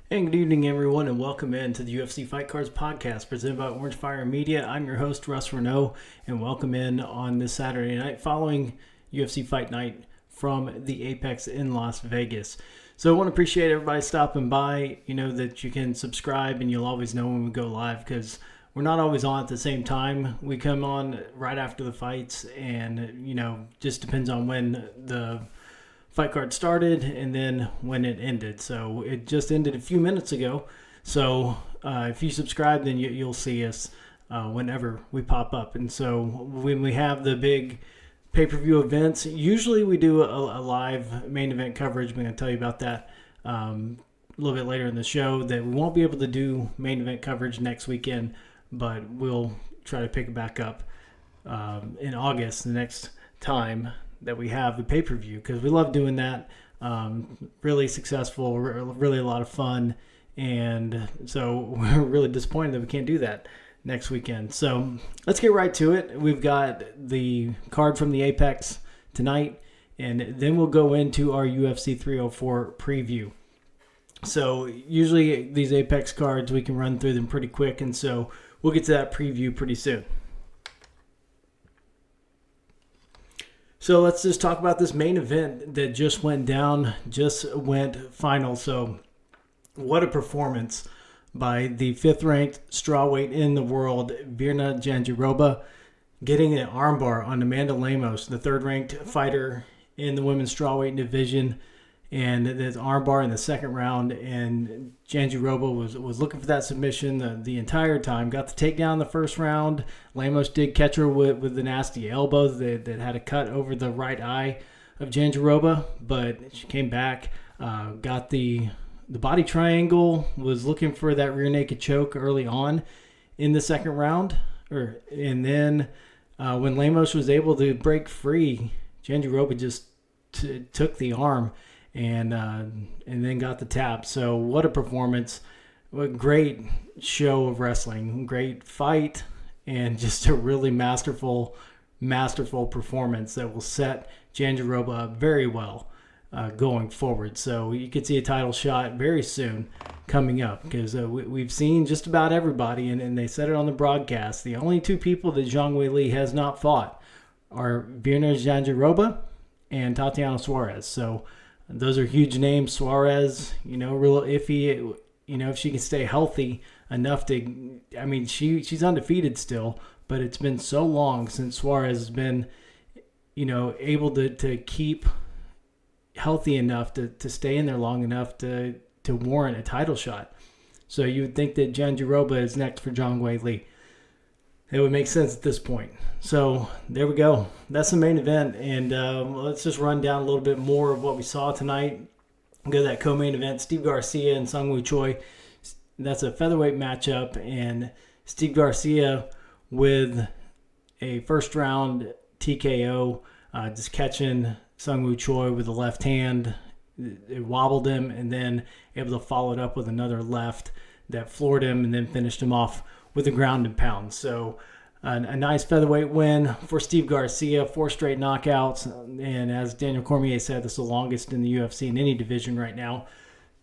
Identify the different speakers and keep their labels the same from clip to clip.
Speaker 1: And good evening, everyone, and welcome in to the UFC Fight Cards podcast presented by Orange Fire Media. I'm your host, Russ Renault, and welcome in on this Saturday night following UFC Fight Night from the Apex in Las Vegas. So I want to appreciate everybody stopping by. You know that you can subscribe and you'll always know when we go live because we're not always on at the same time. We come on right after the fights, and, just depends on when the fight card started and then when it ended. So it just ended a few minutes ago. So if you subscribe, then you'll see us whenever we pop up. And so when we have the big pay-per-view events, usually we do a live main event coverage. We're going to tell you about that a little bit later in the show, that we won't be able to do main event coverage next weekend, but we'll try to pick it back up in August, the next time that we have the pay-per-view, because we love doing that. Really successful, really a lot of fun, and so we're really disappointed that we can't do that next weekend. So let's get right to it. We've got the card from the Apex tonight, and then we'll go into our UFC 304 preview. So usually these Apex cards, we can run through them pretty quick, and so we'll get to that preview pretty soon. So let's just talk about this main event that just went down, just went final. So what a performance by the 5th-ranked strawweight in the world, Virna Jandiroba, getting an armbar on Amanda Lemos, the 3rd-ranked fighter in the women's strawweight division, and this armbar in the second round. And Jandiroba was looking for that submission the entire time. Got the takedown in the first round. Lemos did catch her with the nasty elbow that had a cut over the right eye of Jandiroba, but she came back, got the body triangle, was looking for that rear naked choke early on in the second round. And then when Lemos was able to break free, Jandiroba just took the arm and then got the tap. So what a performance. What a great show of wrestling. Great fight, and just a really masterful performance that will set Jandiroba up very well going forward. So you could see a title shot very soon coming up, because we've seen just about everybody, and they said it on the broadcast. The only 2 people that Zhang Weili has not fought are Virna Jandiroba and Tatiana Suarez. So those are huge names. Suarez, real iffy. If she can stay healthy enough to, she's undefeated still, but it's been so long since Suarez has been, able to keep healthy enough to stay in there long enough to warrant a title shot. So you would think that Jandiroba is next for Zhang Weili. It would make sense at this point. So there we go. That's the main event. And let's just run down a little bit more of what we saw tonight. Go to that co-main event, Steve Garcia and Sungwoo Choi. That's a featherweight matchup. And Steve Garcia with a first round TKO, just catching Sungwoo Choi with the left hand. It wobbled him, and then able to follow it up with another left that floored him and then finished him off with a ground and pound. So a nice featherweight win for Steve Garcia, 4 straight knockouts. And as Daniel Cormier said, this is the longest in the UFC in any division right now.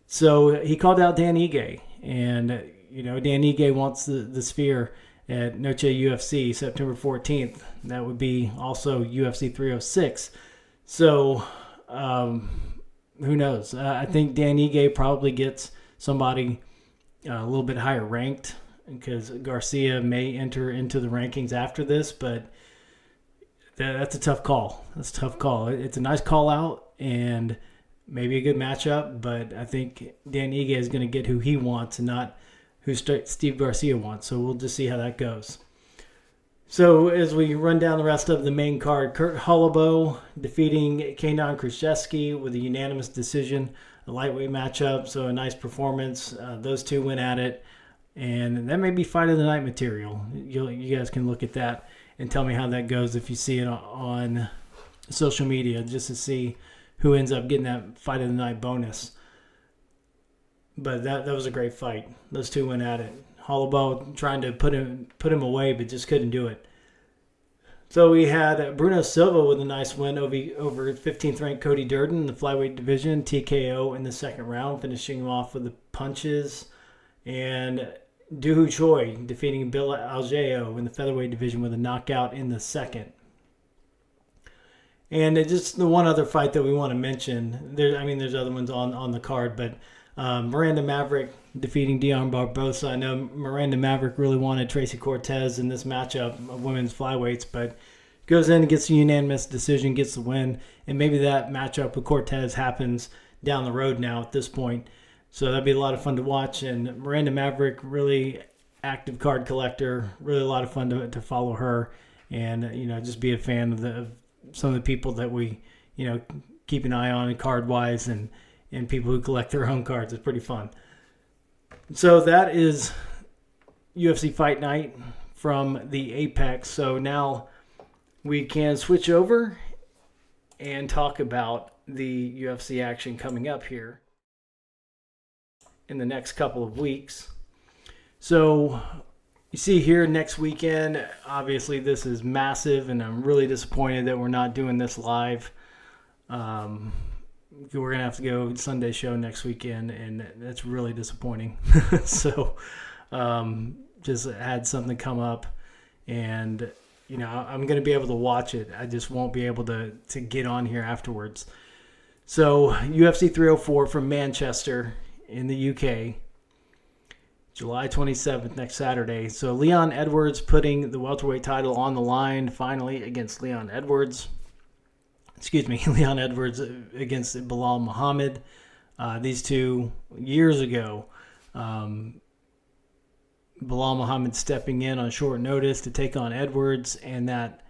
Speaker 1: So he called out Dan Ige. And, Dan Ige wants the sphere at Noche UFC September 14th. That would be also UFC 306. So who knows? I think Dan Ige probably gets somebody a little bit higher ranked, because Garcia may enter into the rankings after this, but that's a tough call. That's a tough call. It's a nice call out and maybe a good matchup, but I think Dan Ige is going to get who he wants and not who Steve Garcia wants. So we'll just see how that goes. So as we run down the rest of the main card, Kurt Holloway defeating Kenan Krzyzewski with a unanimous decision, a lightweight matchup. So a nice performance. Those 2 went at it. And that may be fight of the night material. You guys can look at that and tell me how that goes if you see it on social media, just to see who ends up getting that fight of the night bonus. But that was a great fight. Those 2 went at it. Holloway trying to put him away, but just couldn't do it. So we had Bruno Silva with a nice win over 15th ranked Cody Durden in the flyweight division, TKO in the second round, finishing him off with the punches. And Dooho Choi defeating Bill Algeo in the featherweight division with a knockout in the second. And just the one other fight that we want to mention, there's other ones on the card, but Miranda Maverick defeating Dion Barbosa. I know Miranda Maverick really wanted Tracy Cortez in this matchup of women's flyweights, but goes in and gets a unanimous decision, gets the win, and maybe that matchup with Cortez happens down the road now at this point. So that'd be a lot of fun to watch. And Miranda Maverick, really active card collector, really a lot of fun to follow her, and just be a fan of some of the people that we keep an eye on card wise, and people who collect their own cards. It's pretty fun. So that is UFC Fight Night from the Apex. So now we can switch over and talk about the UFC action coming up here in the next couple of weeks. So you see here next weekend, obviously this is massive, and I'm really disappointed that we're not doing this live. We're going to have to go Sunday show next weekend, and that's really disappointing. So just had something come up, and I'm going to be able to watch it. I just won't be able to get on here afterwards. So UFC 304 from Manchester in the UK, July 27th, next Saturday. So Leon Edwards putting the welterweight title on the line finally against Leon Edwards against Bilal Muhammad. These two, years ago, Bilal Muhammad stepping in on short notice to take on Edwards, and that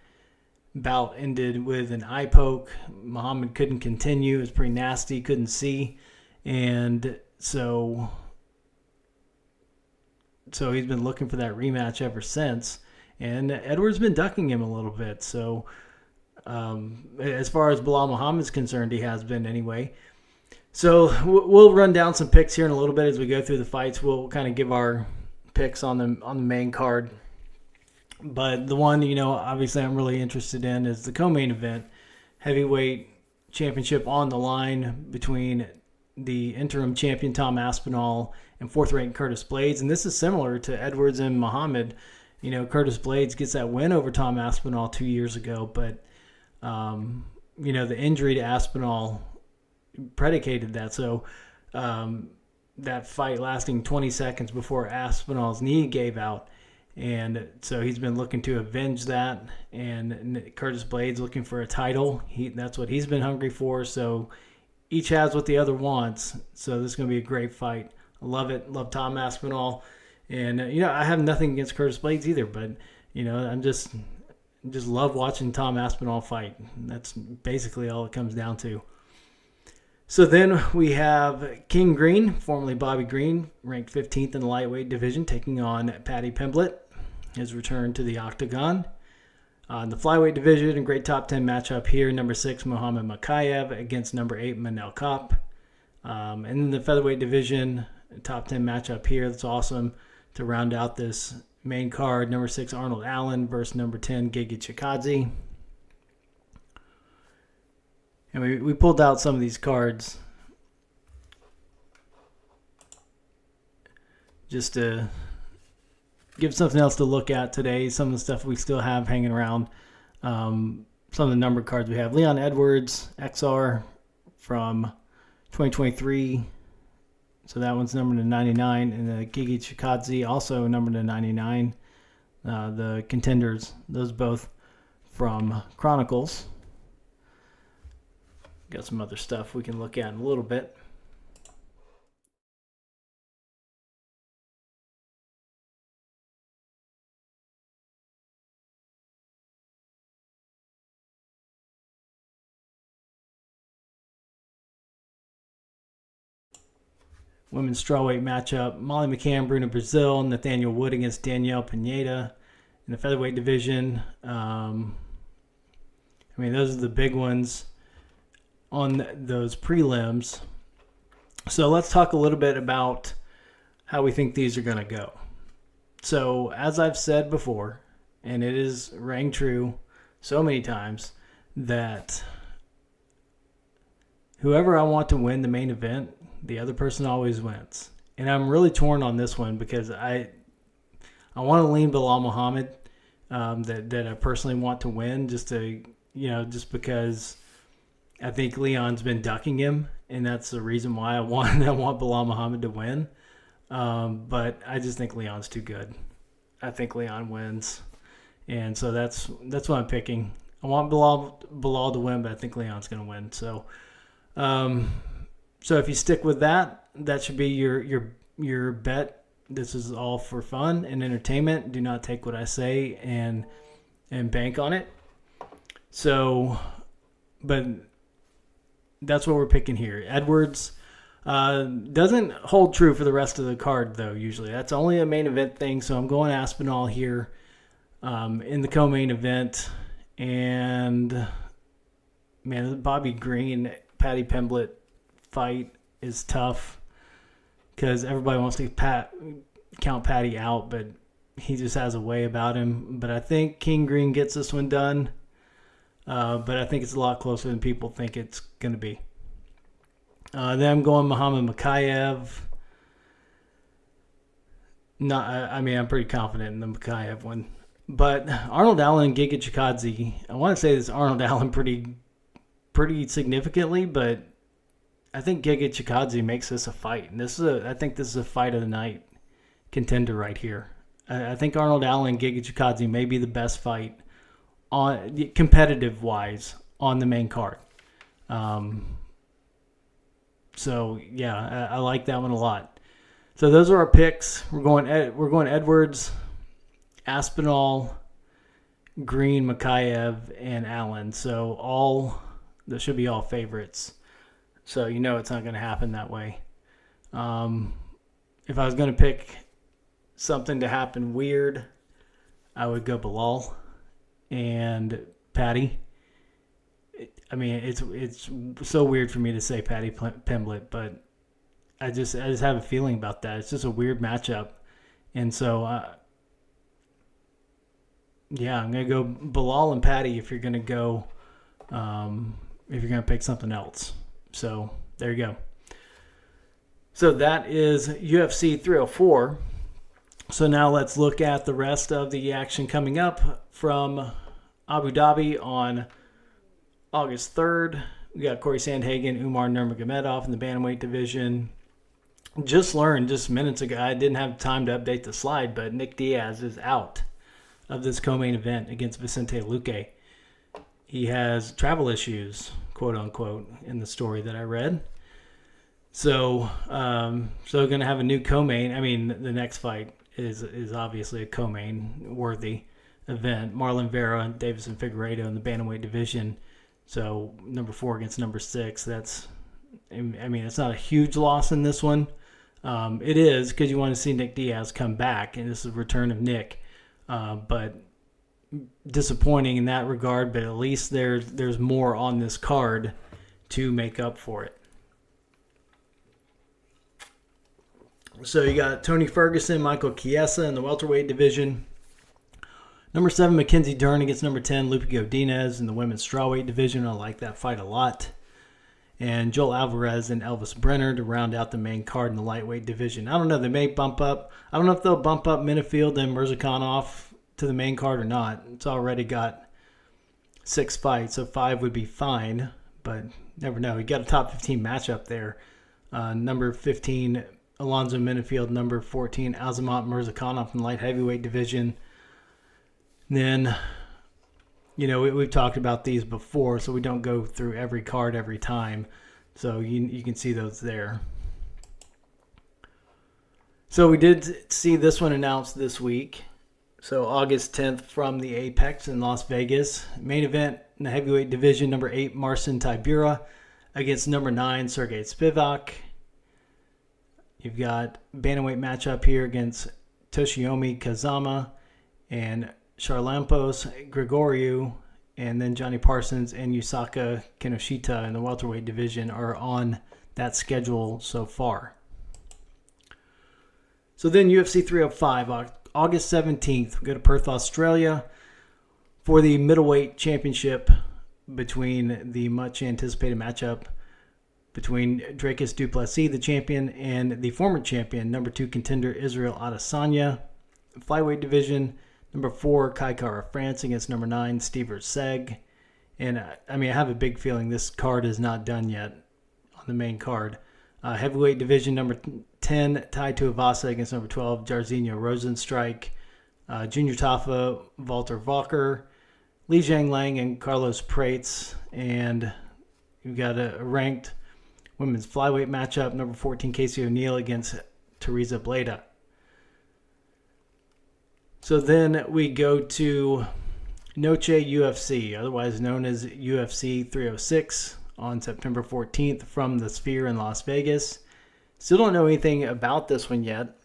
Speaker 1: bout ended with an eye poke. Muhammad couldn't continue. It was pretty nasty, couldn't see. And so he's been looking for that rematch ever since. And Edwards been ducking him a little bit. So as far as Bilal Muhammad's concerned, he has been anyway. So we'll run down some picks here in a little bit as we go through the fights. We'll kind of give our picks on the main card. But the one, obviously I'm really interested in is the co-main event, heavyweight championship on the line between the interim champion Tom Aspinall and fourth-ranked Curtis Blades. And this is similar to Edwards and Muhammad. Curtis Blades gets that win over Tom Aspinall 2 years ago, but the injury to Aspinall predicated that. So that fight lasting 20 seconds before Aspinall's knee gave out. And so he's been looking to avenge that. And Curtis Blades looking for a title. That's what he's been hungry for. So each has what the other wants. So this is going to be a great fight. I love it. Love Tom Aspinall. And, I have nothing against Curtis Blades either. But, I'm just love watching Tom Aspinall fight. That's basically all it comes down to. So then we have King Green, formerly Bobby Green, ranked 15th in the lightweight division, taking on Paddy Pimblett. His return to the octagon. In the flyweight division, a great top 10 matchup here. Number 6, Muhammad Makayev against number 8, Manel Kopp. And in the featherweight division, a top 10 matchup here. That's awesome to round out this main card. Number 6, Arnold Allen versus number 10, Giga Chikadze. And we pulled out some of these cards just to give something else to look at today. Some of the stuff we still have hanging around. Some of the numbered cards we have. Leon Edwards, XR from 2023. So that one's numbered to 99. And the Giga Chikadze also numbered to 99. The contenders, those both from Chronicles. Got some other stuff we can look at in a little bit. Women's strawweight matchup, Molly McCann, Bruna Brazil, Nathaniel Wood against Danielle Pineda. In the featherweight division, those are the big ones on those prelims. So let's talk a little bit about how we think these are going to go. So as I've said before, and it is rang true, so many times that whoever I want to win the main event, the other person always wins. And I'm really torn on this one because I want to lean Bilal Muhammad, that I personally want to win, just because I think Leon's been ducking him, and that's the reason why I want Bilal Muhammad to win. But I just think Leon's too good. I think Leon wins, and so that's what I'm picking. I want Bilal to win, but I think Leon's going to win. So, so if you stick with that, that should be your bet. This is all for fun and entertainment. Do not take what I say and bank on it. So, but that's what we're picking here. Edwards doesn't hold true for the rest of the card, though, usually. That's only a main event thing, so I'm going Aspinall here in the co-main event. And, man, the Bobby Green, Paddy Pimblett fight is tough because everybody wants to count Paddy out, but he just has a way about him. But I think King Green gets this one done. But I think it's a lot closer than people think it's going to be. Then I'm going Muhammad Makayev. I'm pretty confident in the Makayev one. But Arnold Allen and Giga Chikadze, I want to say this Arnold Allen pretty significantly, but I think Giga Chikadze makes this a fight. And I think this is a fight of the night contender right here. I think Arnold Allen and Giga Chikadze may be the best fight on competitive wise on the main card. So yeah, I like that one a lot. So those are our picks. We're going Edwards, Aspinall, Green, Makayev, and Allen. So those should be all favorites. So it's not going to happen that way. If I was going to pick something to happen weird, I would go Bilal and Paddy. It's so weird for me to say Paddy Pimblett, but I just have a feeling about that. It's just a weird matchup, and so I'm gonna go Bilal and Paddy if you're gonna go if you're gonna pick something else. So there you go. So that is UFC 304. So now let's look at the rest of the action coming up from Abu Dhabi on August 3rd. We got Corey Sandhagen, Umar Nurmagomedov in the bantamweight division. Just learned just minutes ago, I didn't have time to update the slide, but Nick Diaz is out of this co-main event against Vicente Luque. He has travel issues, quote unquote, in the story that I read. So going to have a new co-main. The next fight is obviously a co-main worthy event. Marlon Vera and Davison Figueiredo in the bantamweight division. So number 4 against number 6. It's not a huge loss in this one. It is because you want to see Nick Diaz come back, and this is a return of Nick. But disappointing in that regard. But at least there's more on this card to make up for it. So you got Tony Ferguson, Michael Chiesa in the welterweight division. Number 7, Mackenzie Dern against number 10, Lupe Godinez in the women's strawweight division. I like that fight a lot. And Joel Alvarez and Elvis Brenner to round out the main card in the lightweight division. I don't know. They may bump up. I don't know if they'll bump up Minifield and Mirzakhanov to the main card or not. It's already got 6 fights, so 5 would be fine. But never know. You got a top 15 matchup there. Number 15, Alonzo Minifield. Number 14, Azamat Mirzakhanov in the light heavyweight division. Then, we've talked about these before, so we don't go through every card every time. So you can see those there. So we did see this one announced this week. So August 10th from the Apex in Las Vegas. Main event in the heavyweight division, number 8, Marcin Tybura against number 9, Sergey Spivak. You've got bantamweight matchup here against Toshiomi Kazama and Charlampos Gregoriou, and then Johnny Parsons and Yusaka Kinoshita in the welterweight division are on that schedule so far. So then UFC 305, August 17th, we go to Perth, Australia for the middleweight championship between the much anticipated matchup between Dracus du Plessis, the champion, and the former champion, number 2 contender Israel Adesanya. Flyweight division, number 4 Kai Kara France against number 9 Steve Seg. And I have a big feeling this card is not done yet on the main card. Heavyweight division, number 10 Tai Tuivasa against number 12 Jairzinho Rosenstrike. Junior Tafa, Walter Walker, Li Jianglang, and Carlos Prates. And you've got a ranked women's flyweight matchup, number 14 Casey O'Neill against Teresa Bleda. So then we go to Noche UFC, otherwise known as UFC 306, on September 14th from the Sphere in Las Vegas. Still don't know anything about this one yet,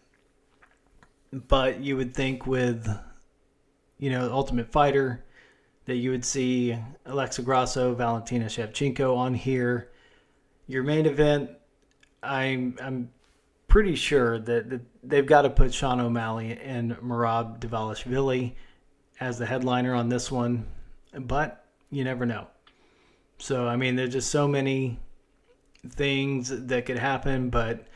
Speaker 1: but you would think with, Ultimate Fighter that you would see Alexa Grasso, Valentina Shevchenko on here. Your main event, I'm pretty sure that they've got to put Sean O'Malley and Merab Dvalishvili as the headliner on this one, but you never know. So, there's just so many things that could happen, but,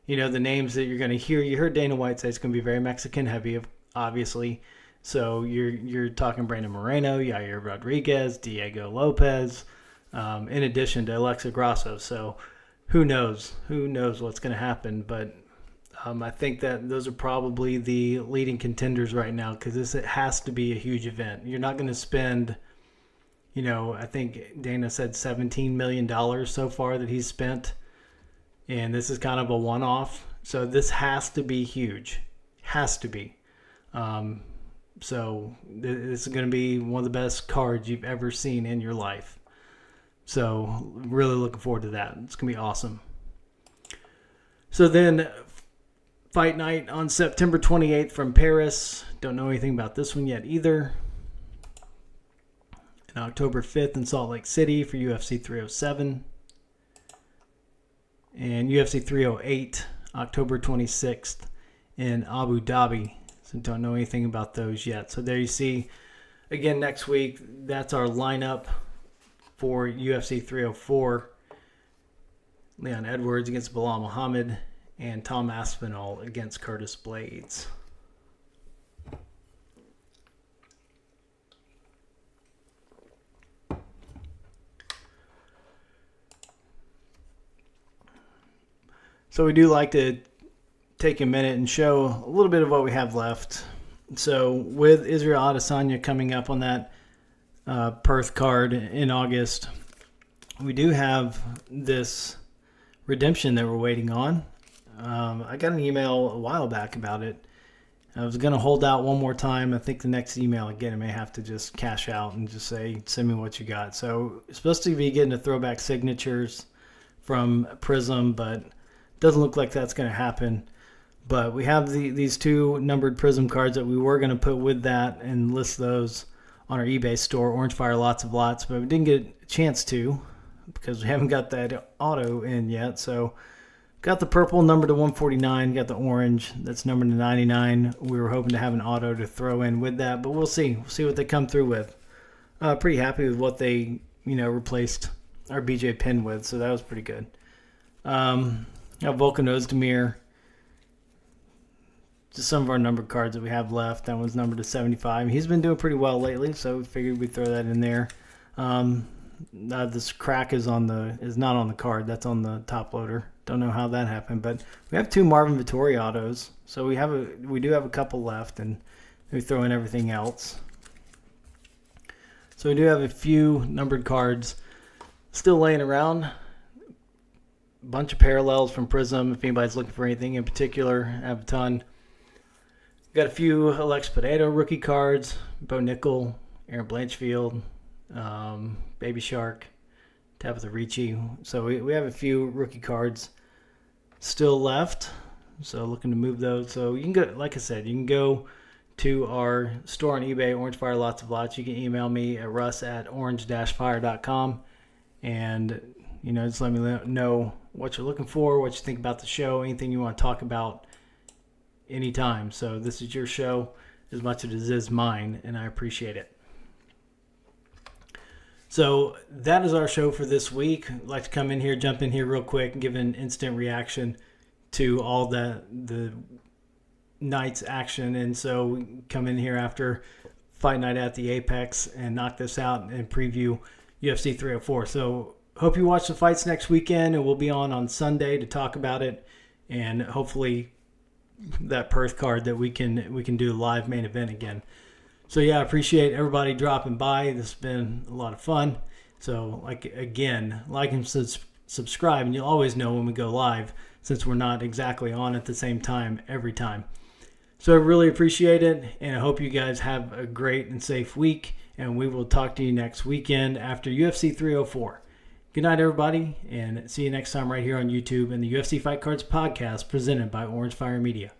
Speaker 1: the names that you're going to hear, you heard Dana White say it's going to be very Mexican heavy, obviously. So you're talking Brandon Moreno, Yair Rodriguez, Diego Lopez, in addition to Alexa Grasso. So who knows what's going to happen, but I think that those are probably the leading contenders right now, because it has to be a huge event. You're not going to spend, I think Dana said $17 million so far that he's spent, and this is kind of a one-off. So this has to be huge. Has to be. So this is going to be one of the best cards you've ever seen in your life. So really looking forward to that. It's going to be awesome. So then Fight Night on September 28th from Paris. Don't know anything about this one yet either. And October 5th in Salt Lake City for UFC 307. And UFC 308, October 26th in Abu Dhabi. So don't know anything about those yet. So there you see, again, next week, that's our lineup for UFC 304. Leon Edwards against Bilal Muhammad, and Tom Aspinall against Curtis Blades. So we do like to take a minute and show a little bit of what we have left. So with Israel Adesanya coming up on that Perth card in August, we do have this redemption that we're waiting on. I got an email a while back about it. I was going to hold out one more time. I think the next email I get, I may have to just cash out and just say, send me what you got. So it's supposed to be getting a throwback signatures from Prism, but doesn't look like that's going to happen. But we have these 2 numbered Prism cards that we were going to put with that and list those on our eBay store, Orange Fire Lots of Lots, but we didn't get a chance to because we haven't got that auto in yet. So got the purple numbered to 149, got the orange that's numbered to 99. We were hoping to have an auto to throw in with that, but we'll see. We'll see what they come through with. Pretty happy with what they, replaced our BJ Penn with, so that was pretty good. Volkan Ozdemir, just some of our numbered cards that we have left. That one's numbered to 75. He's been doing pretty well lately, so we figured we'd throw that in there. This crack is not on the card. That's on the top loader. Don't know how that happened, but we have 2 Marvin Vettori autos, so we do have a couple left, and we throw in everything else. So we do have a few numbered cards still laying around. Bunch of parallels from Prism. If anybody's looking for anything in particular, I have a ton. Got a few Alex Pinedo rookie cards, Bo Nickel, Aaron Blanchfield, Baby Shark, Tabitha Ricci. So we have a few rookie cards still left. So looking to move those. So you can go, like I said, you can go to our store on eBay, Orange Fire Lots of Lots. You can email me at russ@orange-fire.com, and just let me know what you're looking for, what you think about the show, anything you want to talk about anytime. So this is your show as much as it is mine, and I appreciate it. So that is our show for this week. I'd like to come in here, jump in here real quick, and give an instant reaction to all the night's action. And so we come in here after Fight Night at the Apex and knock this out and preview UFC 304. So hope you watch the fights next weekend, and we'll be on Sunday to talk about it, and hopefully that Perth card that we can do a live main event again. So yeah, I appreciate everybody dropping by. This has been a lot of fun. So like and subscribe, and you'll always know when we go live, since we're not exactly on at the same time every time. So I really appreciate it, and I hope you guys have a great and safe week, and we will talk to you next weekend after UFC 304. Good night, everybody, and see you next time right here on YouTube and the UFC Fight Cards podcast presented by Orange Fire Media.